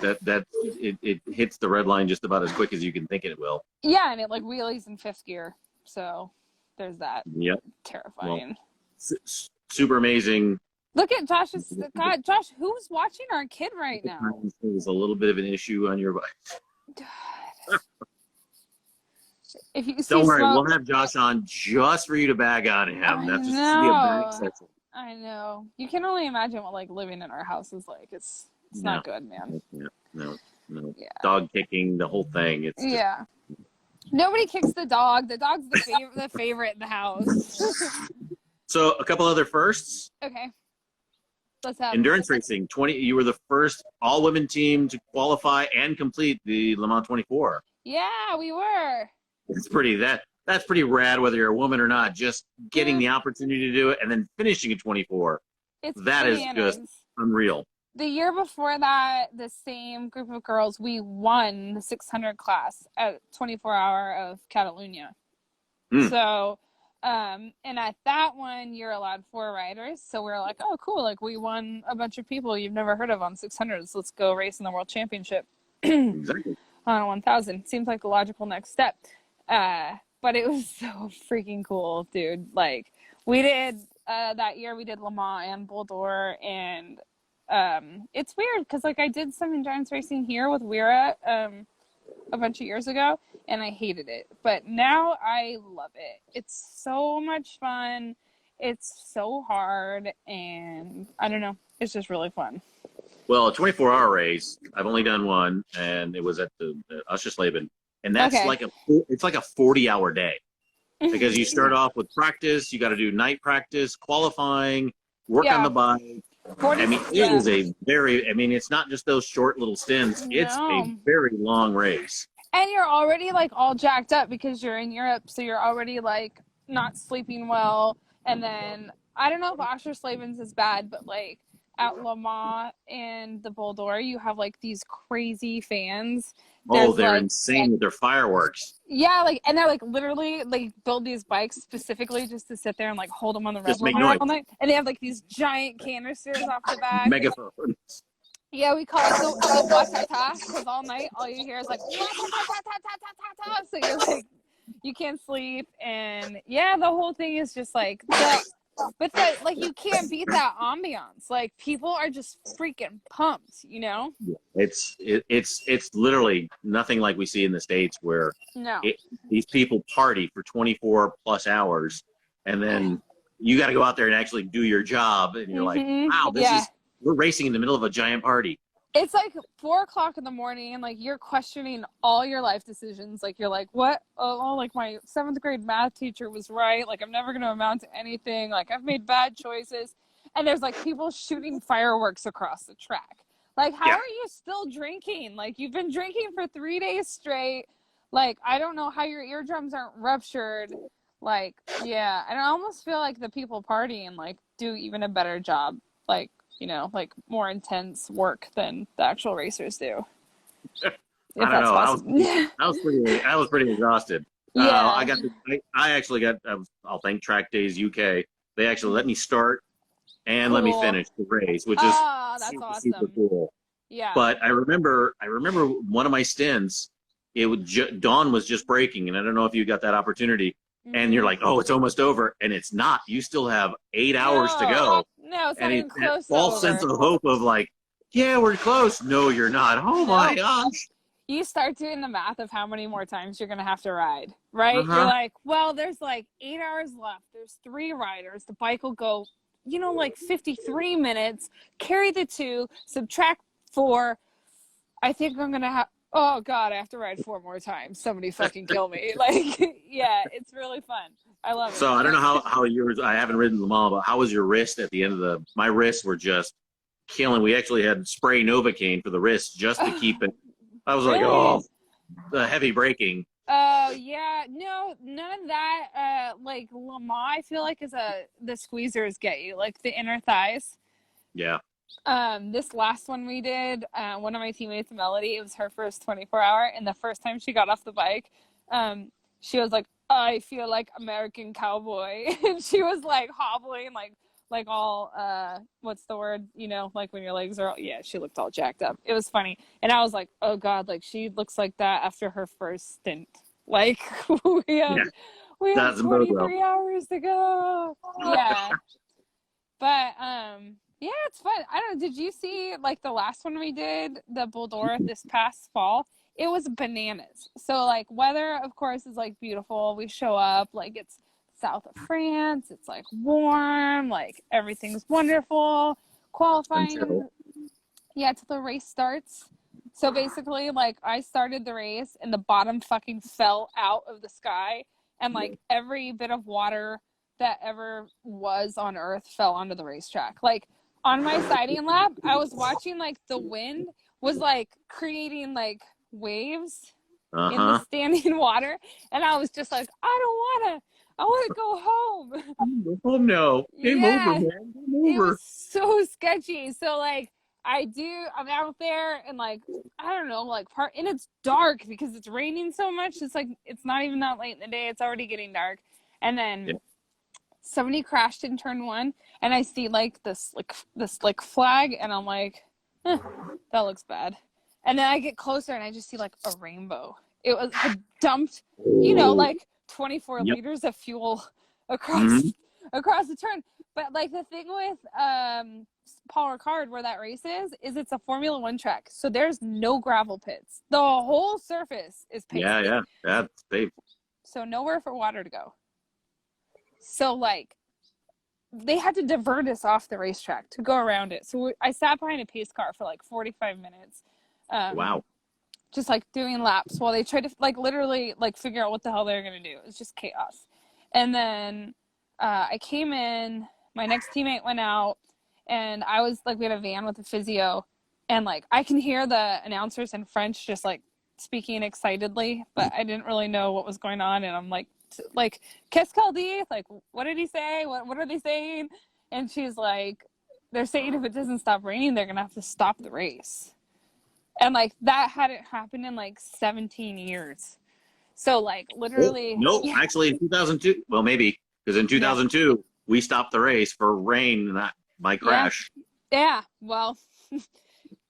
it hits the red line just about as quick as you can think it will. Yeah, and it like wheelies in fifth gear. So there's that. Yep. Terrifying. Well, super amazing. Look at Josh's God, Josh, who's watching our kid right now? There's a little bit of an issue on your bike. God. If you Don't worry, we'll have Josh on just for you to bag on him. That's just to be a bag session. I know. You can only imagine what like living in our house is like. It's not good, man. No. Yeah. Dog kicking, the whole thing. It's just, yeah. Nobody kicks the dog. The dog's the favorite in the house. So a couple other firsts. Okay. Let's have endurance racing. You were the first all-women team to qualify and complete the Le Mans 24. Yeah, we were. It's that's pretty rad, whether you're a woman or not. Just getting the opportunity to do it and then finishing a 24. It's That is bananas. just unreal. The year before that, the same group of girls, we won the 600 class at 24 Hour of Catalunya. Mm. So, and at that one, you're allowed 4 riders. So we're like, oh, cool. Like, we won a bunch of people you've never heard of on 600s. Let's go race in the World Championship Exactly. on a 1000. Seems like the logical next step. But it was so freaking cool, dude. Like, we did, that year, we did Le Mans and Bull d'Or, and it's weird because, like, I did some endurance racing here with Wira a bunch of years ago, and I hated it. But now I love it. It's so much fun. It's so hard, and I don't know. It's just really fun. Well, a 24-hour race, I've only done one, and it was at the Oschersleben, and that's Okay. like a 40-hour day because you start off with practice, you got to do night practice, qualifying, work on Yeah. the bike. 40, I mean, it is it's not just those short little stints. It's a No. very long race. And you're already, like, all jacked up because you're in Europe, so you're already, like, not sleeping well. And then, I don't know if Oschersleben is bad, but, like, at Le Mans and the Bull d'Or, you have, like, these crazy fans. Oh, they're like, insane with their fireworks. Yeah, like, and they're, like, literally, like, build these bikes specifically just to sit there and, like, hold them on the Just Red make Bull noise. all night. And they have, like, these giant canisters off the back. Megaphones. Yeah, we call it the wa-ta-ta, because all night, all you hear is, like, wa-ta-ta-ta-ta-ta-ta-ta. So you're, like, you can't sleep. And, yeah, the whole thing is just, like, like, you can't beat that ambiance. Like, people are just freaking pumped, you know? It's literally nothing like we see in the States where No. these people party for 24 plus hours, and then you got to go out there and actually do your job, and you're like, wow, we're racing in the middle of a giant party. It's like 4:00 in the morning, and, like, you're questioning all your life decisions. Like, you're like, what? Oh, like, my 7th grade math teacher was right. Like, I'm never going to amount to anything. Like, I've made bad choices. And there's, like, people shooting fireworks across the track. Like, how are you still drinking? Like, you've been drinking for 3 days straight. Like, I don't know how your eardrums aren't ruptured. Like, yeah. And I almost feel like the people partying, like, do even a better job. Like, you know, like, more intense work than the actual racers do. I don't know. I was pretty exhausted. Yeah. I actually got. I'll thank Track Days UK. They actually let me start and let me Cool. finish the race, which is that's super, awesome. super cool. Yeah. But I remember one of my stints. Dawn was just breaking, and I don't know if you got that opportunity. And you're like, oh, it's almost over, and it's not. You still have 8 hours to go. No, it's not And even close. false sense of hope of like, yeah, we're close. No, you're not. Oh my gosh. You start doing the math of how many more times you're going to have to ride, right? Uh-huh. You're like, well, there's like 8 hours left. There's 3 riders. The bike will go, you know, like 53 minutes. Carry the 2, subtract 4. I think I'm going to have, oh God, I have to ride 4 more times. Somebody fucking kill me. Like, yeah, it's really fun. I love it. So I don't know how yours, I haven't ridden Le Mans, but how was your wrist at the end of my wrists were just killing. We actually had spray Novocaine for the wrists just to keep it. I was like, Really? oh, the heavy braking. Oh, yeah. No, none of that. Like, Le Mans, I feel like the squeezers get you, like the inner thighs. Yeah. This last one we did, one of my teammates, Melody, it was her first 24-hour, and the first time she got off the bike, she was like, I feel like American cowboy. And she was like hobbling, like all, what's the word, you know, like when your legs are all, yeah, she looked all jacked up. It was funny. And I was like, oh God, like she looks like that after her first stint. Like we have 23 hours to go. Yeah. But, yeah, it's fun. I don't know. Did you see like the last one we did, the Bull d'Or this past fall? It was bananas. So like weather, of course, is like beautiful. We show up, like it's south of France. It's like warm, like everything's wonderful. Qualifying, yeah, till the race starts. So basically, like I started the race and the bottom fucking fell out of the sky, and like every bit of water that ever was on Earth fell onto the racetrack. Like on my sighting lap, I was watching like the wind was like creating like waves in the standing water, and I was just like, I want to go home. Oh no. Game over, Yeah, man. Game it over. was so sketchy. So like I'm out there and like I don't know, like and it's dark because it's raining so much. It's like it's not even that late in the day. It's already getting dark. And then somebody crashed in turn one, and I see like this flag, and I'm like, that looks bad. And then I get closer and I just see like a rainbow. It had dumped, like 24 liters of fuel across the turn. But like the thing with Paul Ricard, where that race is it's a Formula One track, so there's no gravel pits. The whole surface is paved. Yeah, that's paved. So nowhere for water to go. So like they had to divert us off the racetrack to go around it. So I sat behind a pace car for like 45 minutes. Wow. Just like doing laps while they tried to like literally like figure out what the hell they were going to do. It was just chaos. And then I came in, my next teammate went out, and I was like, we had a van with a physio, and like I can hear the announcers in French just like speaking excitedly, but I didn't really know what was going on. And I'm like, qu'est-ce qu'elle dit? Like, what did he say? What are they saying? And she's like, they're saying if it doesn't stop raining, they're going to have to stop the race. And like that hadn't happened in like 17 years. So like literally. Actually in 2002, well maybe, because in 2002 we stopped the race for rain, not by crash. Yeah, well,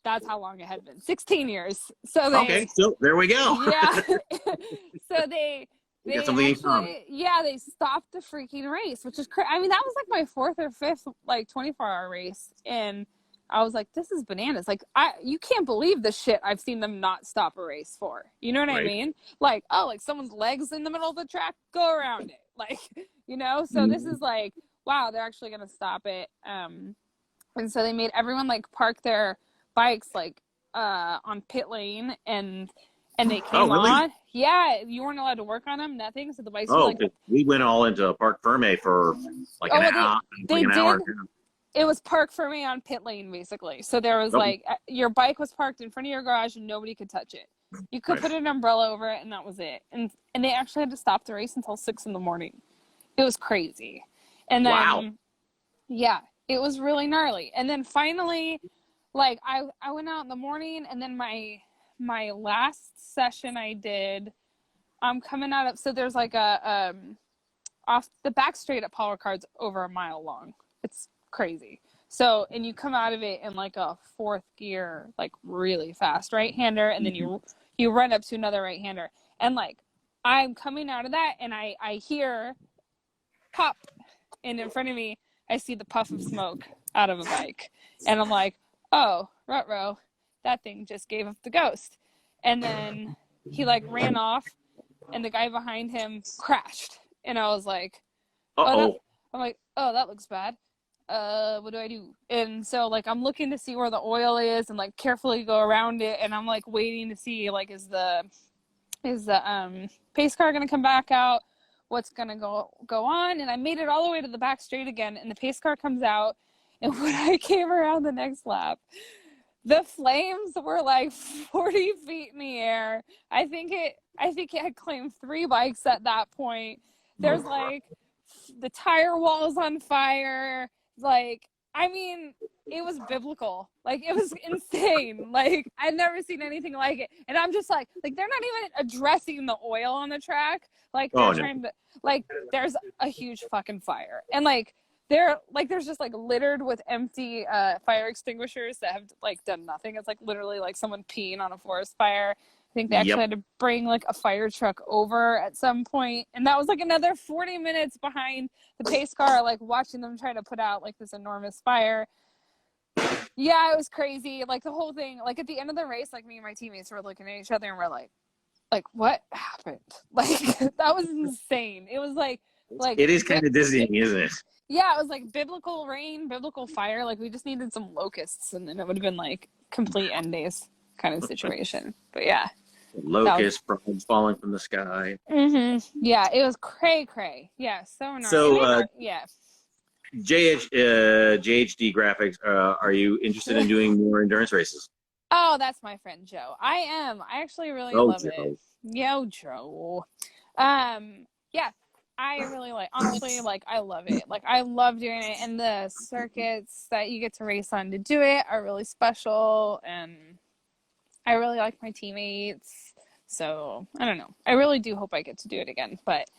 that's how long it had been. 16 years. So so there we go. Yeah. So they got something in common. they stopped the freaking race, which is crazy. I mean, that was like my fourth or fifth like 24-hour race, and I was like, this is bananas. Like, you can't believe the shit I've seen them not stop a race for. You know what I mean? Like, like someone's legs in the middle of the track, go around it. Like, so this is like, wow, they're actually going to stop it. And so they made everyone like park their bikes like on pit lane, and they came on. Yeah, you weren't allowed to work on them, nothing. So the bikes were like, we went all into Parc Ferme for like an hour. It was Parc Ferme on pit lane, basically. So there was like, your bike was parked in front of your garage and nobody could touch it. You could put an umbrella over it, and that was it. And they actually had to stop the race until 6 a.m. It was crazy. And then, it was really gnarly. And then finally, like I went out in the morning, and then my last session I did, I'm coming out of, so there's like a, off the back straight at Paul Ricard's over a mile long. It's crazy. So, and you come out of it in like a fourth gear, like really fast right-hander, and then you run up to another right-hander. And like, I'm coming out of that, and I hear pop, and in front of me, I see the puff of smoke out of a bike. And I'm like, oh, ruh-roh, that thing just gave up the ghost. And then he like ran off, and the guy behind him crashed. And I was like, I'm like, oh, that looks bad. What do I do? And so like I'm looking to see where the oil is, and like carefully go around it, and I'm like waiting to see like is the pace car gonna come back out, what's gonna go on. And I made it all the way to the back straight again, and the pace car comes out, and when I came around the next lap, the flames were like 40 feet in the air. I think it had claimed 3 bikes at that point. There's like the tire walls on fire. Like, I mean, it was biblical. Like, it was insane. Like, I'd never seen anything like it. And I'm just like they're not even addressing the oil on the track. Like, they're trying to, like, there's a huge fucking fire. And like, there's just like littered with empty fire extinguishers that have like done nothing. It's like literally like someone peeing on a forest fire. I think they actually had to bring like a fire truck over at some point, and that was like another 40 minutes behind the pace car, like watching them try to put out like this enormous fire. Yeah, it was crazy. Like the whole thing, like at the end of the race, like me and my teammates were looking at each other and we're like what happened? Like that was insane. It was like it is kind of dizzying, isn't it? Yeah, it was like biblical rain, biblical fire. Like we just needed some locusts, and then it would have been like complete end days kind of situation. But yeah. Locust frogs falling from the sky. Yeah, it was cray. Yeah, so gnarly. So, yeah. JHD Graphics, are you interested in doing more endurance races? Oh, that's my friend Joe. I am. I actually really Oh, love it. Joe. Yo, Joe. Yeah, I really honestly, like, I love it. Like, I love doing it, and the circuits that you get to race on to do it are really special, and I really like my teammates. So, I don't know. I really do hope I get to do it again, but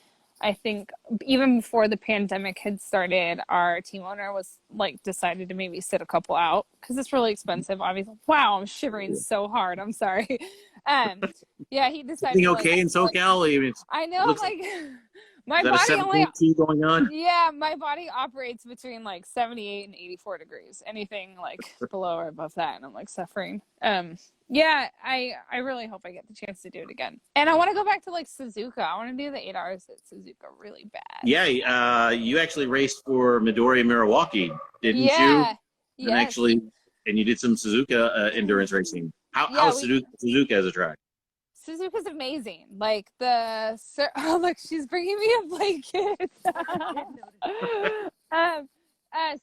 I think even before the pandemic had started, our team owner was like decided to maybe sit a couple out because it's really expensive. Obviously, wow, I'm shivering so hard. I'm sorry. Um, yeah, he decided Everything to like. okay in SoCal? I mean, I it know, looks like is my that a body only. 7.2 going on? Yeah, my body operates between like 78 and 84 degrees. Anything like below or above that, and I'm like suffering. Yeah, I really hope I get the chance to do it again. And I want to go back to like Suzuka. I want to do the 8 hours at Suzuka really bad. Yeah, you actually raced for Midori Milwaukee, didn't you? Yeah. And Yes. actually, and you did some Suzuka endurance racing. How's Suzuka as a track? Suzuka's amazing. Like oh look, she's bringing me a blanket.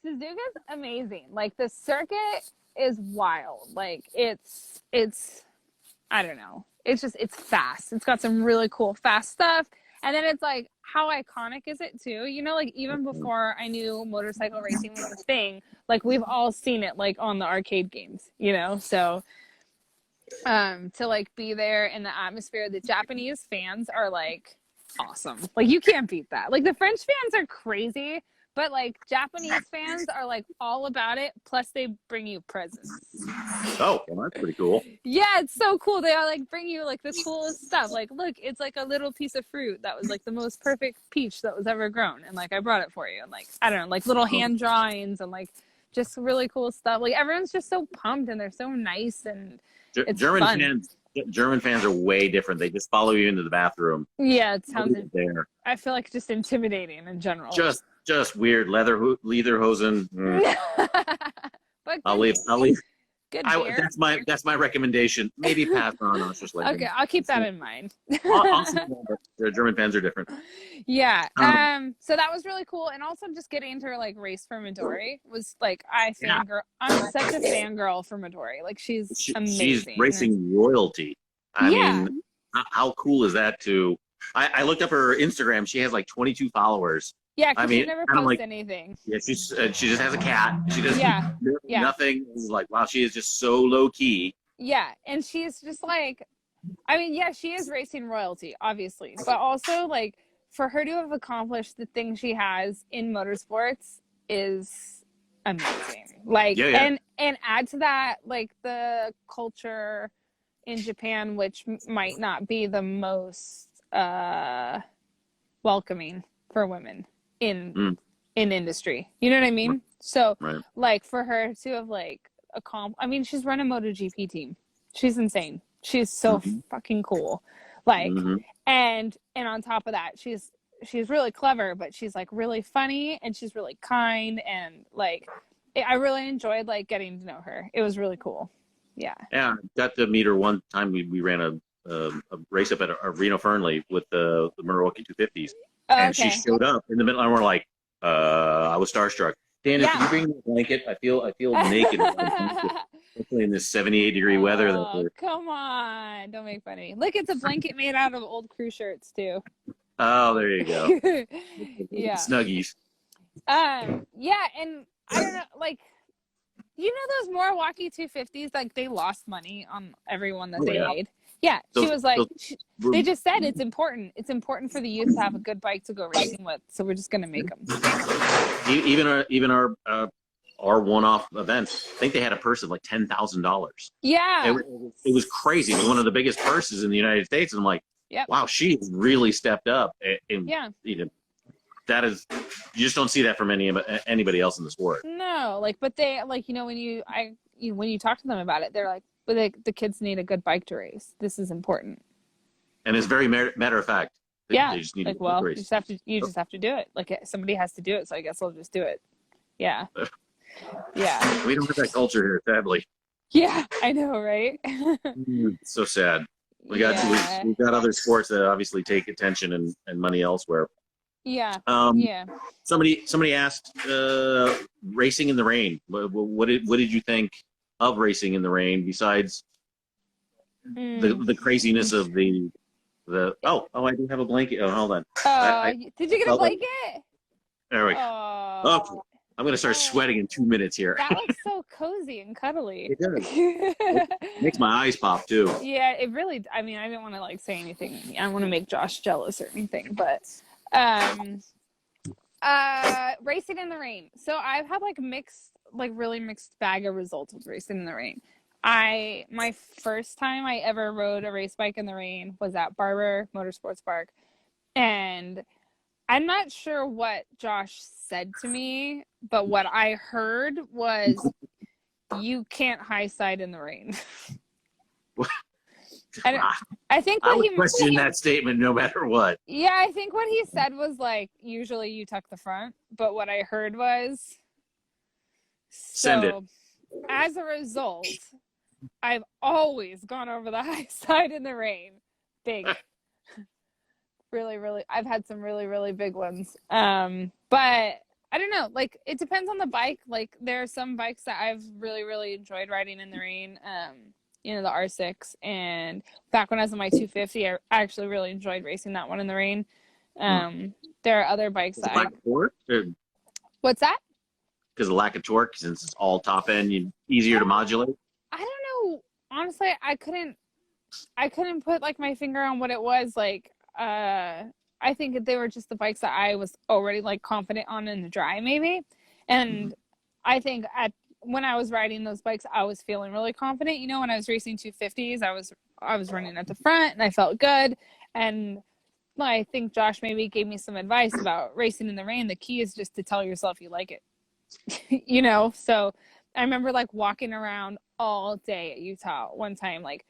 Suzuka's amazing. Like the circuit is wild. Like it's I don't know. It's fast. It's got some really cool fast stuff. And then it's like, how iconic is it too? You know, like even before I knew motorcycle racing was a thing, like we've all seen it like on the arcade games, you know? So to like be there in the atmosphere, the Japanese fans are like awesome. Like you can't beat that. Like the French fans are crazy, but like Japanese fans are like all about it. Plus they bring you presents. Oh, well, that's pretty cool. Yeah, it's so cool. They all like bring you like the coolest stuff. Like, look, it's like a little piece of fruit that was like the most perfect peach that was ever grown, and like I brought it for you. And like I don't know, like little hand drawings and like just really cool stuff. Like everyone's just so pumped and they're so nice and it's fun. German fans are way different. They just follow you into the bathroom. Yeah, it sounds there. I feel like just intimidating in general. Just weird lederhosen. But I'll leave. Good beer. That's my recommendation. Maybe pass on Ostrich Legend. Okay, I'll keep that in mind. The German fans are different. Yeah. So that was really cool, and also just getting to like race for Midori was like I'm such a fangirl for Midori. Like she's amazing. She's racing royalty. I mean, how cool is that? I looked up her Instagram. She has like 22 followers. Yeah, because she never posts anything. Yeah, she just has a cat. She does nothing. It's like, wow, she is just so low key. Yeah, and she's just like, I mean, yeah, she is racing royalty, obviously, but also like for her to have accomplished the thing she has in motorsports is amazing. Like, and add to that like the culture in Japan, which might not be the most welcoming for women in industry, you know what I mean? So like for her to have like I mean, she's run a MotoGP team. She's insane. She's so fucking cool. Like and on top of that, she's really clever, but she's like really funny and she's really kind, and like I really enjoyed like getting to know her. It was really cool. Yeah, I got to meet her one time. We ran a race up at Reno Fernley with the Milwaukee 250s. And she showed up in the middle, and we're like, I was starstruck. Daniel, can you bring me a blanket? I feel naked, especially in this 78-degree weather. Come on, don't make fun of me. Look, it's a blanket made out of old crew shirts too. Oh, there you go. Yeah, Snuggies. Yeah, and I don't know, like, you know, those Milwaukee 250s, like they lost money on everyone that they made. Yeah, she was like, they just said it's important. It's important for the youth to have a good bike to go racing with, so we're just gonna make them. Even our one-off events, I think they had a purse of like $10,000. Yeah, it was crazy. It was one of the biggest purses in the United States, and I'm like, wow, she has really stepped up. And you know, that is, you just don't see that from anybody else in the sport. No, like, but they like, you know, when you talk to them about it, they're like, but the kids need a good bike to race. This is important. And it's very matter of fact. They just need like, well, you just have to do it. Like somebody has to do it, so I guess I'll just do it. Yeah. Yeah. We don't have that culture here, sadly. Yeah, I know, right? It's so sad. We've got other sports that obviously take attention and money elsewhere. Yeah. Um, Yeah. somebody asked, racing in the rain. What did you think of racing in the rain besides Mm. the craziness of the I do have a blanket. Oh, hold on. I Did you get a felt like blanket? there we go. Oh, Oh, I'm gonna start oh, sweating in 2 minutes here. that looks so cozy and cuddly. It does. It makes my eyes pop too. Yeah, it really, I mean, I didn't want to like say anything. I don't want to make Josh jealous or anything, but um racing in the rain. So I've had like really mixed bag of results with racing in the rain. My first time I ever rode a race bike in the rain was at Barber Motorsports Park, and I'm not sure what Josh said to me, but what I heard was you can't high side in the rain. I think I what would he question that statement no matter what. Yeah, I think what he said was like usually you tuck the front, but what I heard was Send it. so as a result, I've always gone over the high side in the rain. Big. Really, really, I've had some really, really big ones. But I don't know, like it depends on the bike. Like there are some bikes that I've really, really enjoyed riding in the rain. You know, the R6, and back when I was on my 250, I actually really enjoyed racing that one in the rain. There are other bikes Because that of lack of torque? What's that? Because of lack of torque, since it's all top end, easier to modulate. I don't know. Honestly, I couldn't put like my finger on what it was. Like, I think they were just the bikes that I was already like confident on in the dry, maybe. And I think when I was riding those bikes, I was feeling really confident. You know, when I was racing 250s, I was running at the front and I felt good. And I think Josh maybe gave me some advice about racing in the rain. The key is just to tell yourself you like it. You know, so I remember like walking around all day at Utah one time, like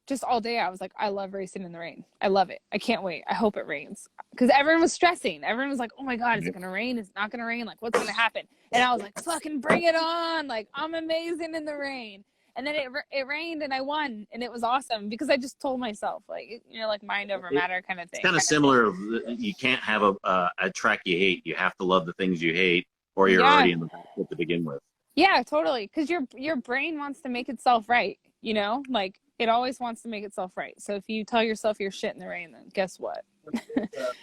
just all day I was like, I love racing in the rain. I love it. I can't wait. I hope it rains. Because everyone was stressing. Everyone was like, oh my God, is it going to rain? Is it not going to rain? Like, what's going to happen? And I was like, fucking bring it on. Like, I'm amazing in the rain. And then it rained and I won. And it was awesome because I just told myself, like, you know, like mind over matter kind of thing. It's kind of similar. You can't have a track you hate. You have to love the things you hate, or you're already in the back to begin with. Yeah, totally. Because your brain wants to make itself right. You know, like it always wants to make itself right. So if you tell yourself you're shit in the rain, then guess what?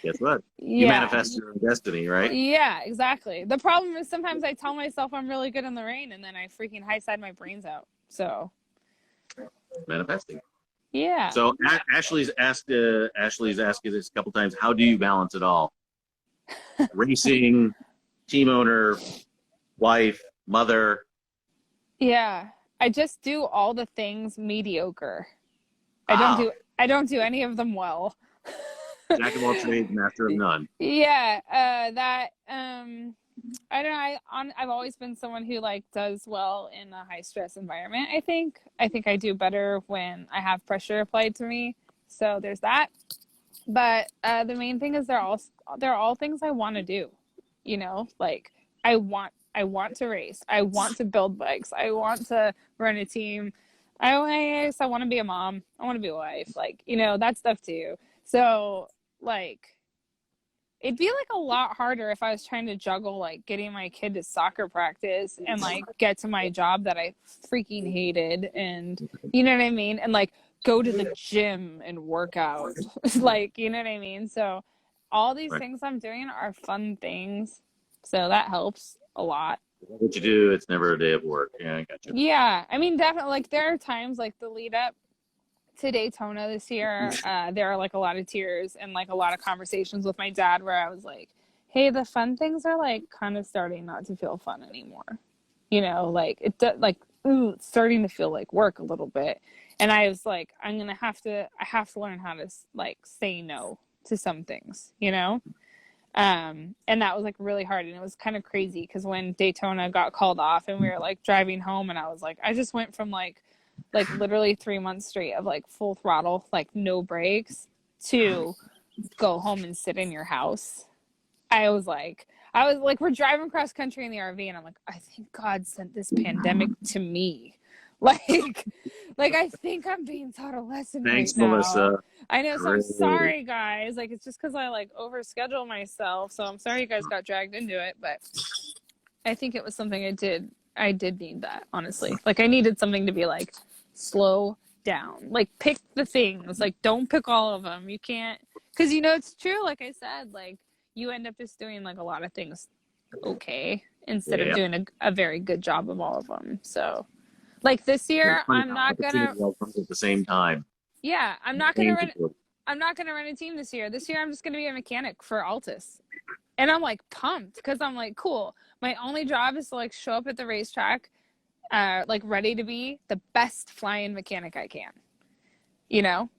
Guess what? You manifest your own destiny, right? Yeah, exactly. The problem is sometimes I tell myself I'm really good in the rain and then I freaking high side my brains out. So Manifesting. yeah. So Ashley's asked you this a couple times. How do you balance it all? Racing, team owner, wife, mother. Yeah. I just do all the things mediocre. I don't do any of them well. Jack of all trades, master of none. Yeah, I don't know. I've always been someone who like does well in a high stress environment. I think I do better when I have pressure applied to me. So there's that. But the main thing is they're all things I want to do. You know, like I want to race. I want to build bikes. I want to run a team. I want to be a mom. I want to be a wife. Like, you know, that stuff too. So like, it'd be like a lot harder if I was trying to juggle like getting my kid to soccer practice and like get to my job that I freaking hated, and you know what I mean, and like go to the gym and work out. Like, you know what I mean? So all these things I'm doing are fun things. So that helps a lot. What you do, it's never a day of work. Yeah, I got you. Yeah, I mean, definitely. Like there are times like the lead up to Daytona this year, there are like a lot of tears and like a lot of conversations with my dad where I was like, hey, the fun things are like kind of starting not to feel fun anymore. You know, like it's starting to feel like work a little bit. And I was like, I have to learn how to like say no to some things, you know? And that was like really hard. And it was kind of crazy because when Daytona got called off and we were like driving home and I was like, I just went from like literally 3 months straight of like full throttle, like no brakes, to go home and sit in your house. I was like, we're driving cross country in the RV and I'm like, I think God sent this pandemic to me. Like I think I'm being taught a lesson Thanks, right now. Melissa. I know, so I'm Great. sorry, guys. Like, it's just because I like overschedule myself. So I'm sorry you guys got dragged into it, but I think it was something I did. I did need that, honestly. Like, I needed something to be like, slow down. Like, pick the things. Like, don't pick all of them. You can't, because it's true. Like I said, like you end up just doing like a lot of things okay instead of doing a very good job of all of them. So. Like this year, I'm not gonna. At the same time. Yeah, I'm not gonna run. I'm not gonna run a team this year. This year, I'm just gonna be a mechanic for Altus, and I'm like pumped because I'm like, cool. My only job is to like show up at the racetrack, like ready to be the best flying mechanic I can,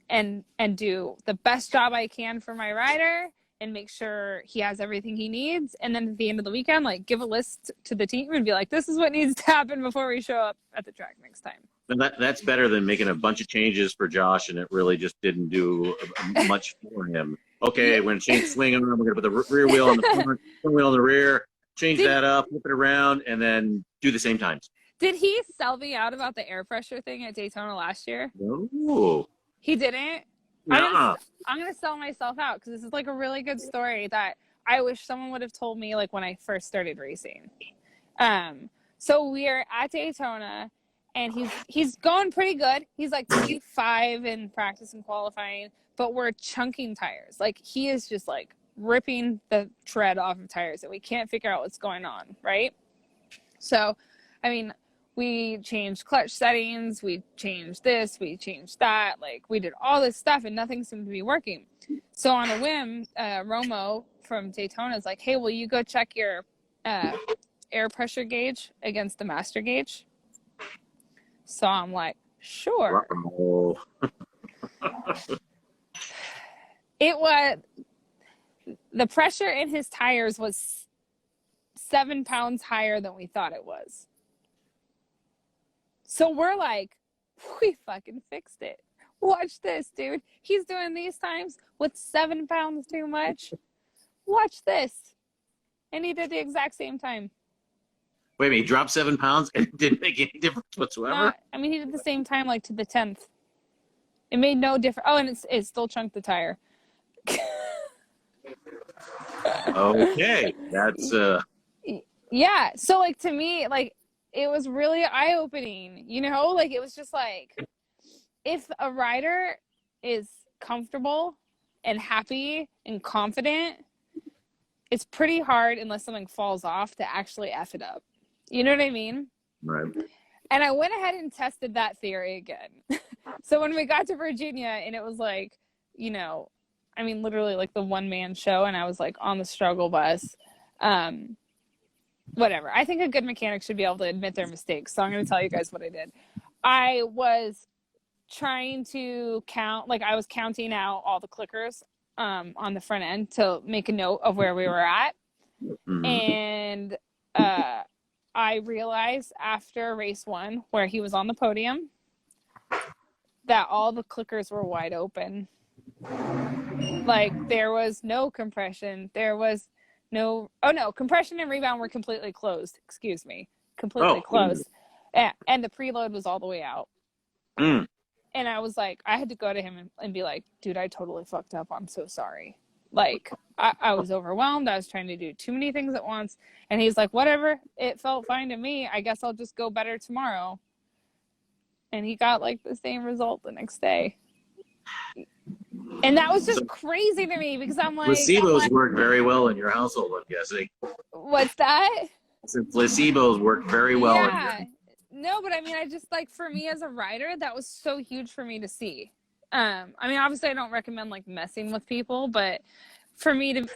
and do the best job I can for my rider and make sure he has everything he needs. And then at the end of the weekend, like give a list to the team and be like, this is what needs to happen before we show up at the track next time. And that's better than making a bunch of changes for Josh and it really just didn't do much for him. Okay, we're going to change swing arm. We're going to put the rear wheel on the front, front wheel on the rear, change that up, flip it around, and then do the same times. Did he sell me out about the air pressure thing at Daytona last year? No. He didn't? Nuh-uh. I'm gonna sell myself out because this is like a really good story that I wish someone would have told me like when I first started racing. So we're at Daytona and he's going pretty good. He's like P5 in practice and qualifying, but we're chunking tires. Like he is just like ripping the tread off of tires and we can't figure out what's going on, right? So, I mean, we changed clutch settings, we changed this, we changed that, like we did all this stuff and nothing seemed to be working. So on a whim, Romo from Daytona is like, hey, will you go check your air pressure gauge against the master gauge? So I'm like, sure. It was, the pressure in his tires was 7 pounds higher than we thought it was. So we're like, we fucking fixed it. Watch this, dude. He's doing these times with 7 pounds too much. Watch this. And he did the exact same time. Wait a minute, he dropped 7 pounds and it didn't make any difference whatsoever? He did the same time, like to the 10th. It made no difference. Oh, and it still chunked the tire. Okay, that's Yeah, so like to me, like it was really eye-opening, like it was just like if a rider is comfortable and happy and confident, it's pretty hard unless something falls off to actually F it up. You know what I mean? right. And I went ahead and tested that theory again. So when we got to Virginia and it was like, literally like the one-man show and I was like on the struggle bus, whatever. I think a good mechanic should be able to admit their mistakes. So I'm going to tell you guys what I did. I was trying to count, like I was counting out all the clickers on the front end to make a note of where we were at. Mm-hmm. And I realized after race 1, where he was on the podium, that all the clickers were wide open. Like there was no compression. There was no, compression and rebound were completely closed. Excuse me. Completely closed. Yeah, and the preload was all the way out. Mm. And I was like, I had to go to him and be like, dude, I totally fucked up. I'm so sorry. Like, I was overwhelmed. I was trying to do too many things at once. And he's like, whatever. It felt fine to me. I guess I'll just go better tomorrow. And he got like the same result the next day. And that was just crazy to me because I'm like, placebos work very well in your household, I'm guessing. What's that? So placebos work very well. Yeah. No, but I just like for me as a rider, that was so huge for me to see. Obviously I don't recommend like messing with people, but for me to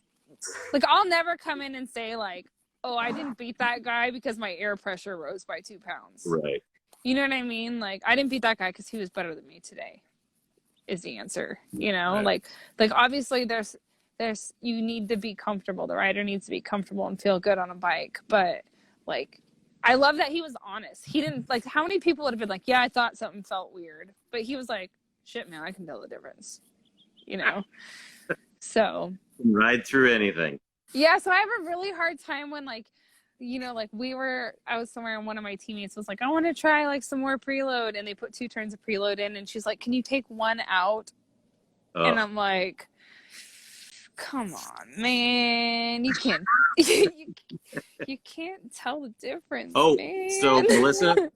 like, I'll never come in and say like, oh, I didn't beat that guy because my air pressure rose by 2 pounds. Right. You know what I mean? Like I didn't beat that guy because he was better than me today is the answer, right. like obviously there's you need to be comfortable. The rider needs to be comfortable and feel good on a bike. But like, I love that he was honest. He didn't like, how many people would have been like, yeah, I thought something felt weird, but he was like, shit, man, I can tell the difference, So ride through anything. yeah. So I have a really hard time when like, you know, like I was somewhere and one of my teammates was like, I want to try like some more preload. And they put 2 turns of preload in and she's like, can you take 1 out? And I'm like, come on, man. You can't, you can't tell the difference. Oh, man. so Melissa,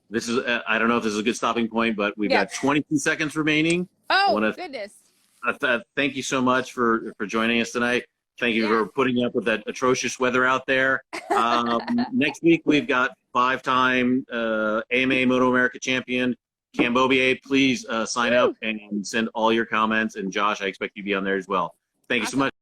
this is, I don't know if this is a good stopping point, but we've got 22 seconds remaining. Oh, goodness. Thank you so much for joining us tonight. Thank you for putting up with that atrocious weather out there. Next week, we've got 5-time AMA Moto America champion, Cam Beaubier. Please sign up and send all your comments. And Josh, I expect you to be on there as well. Thank you so much.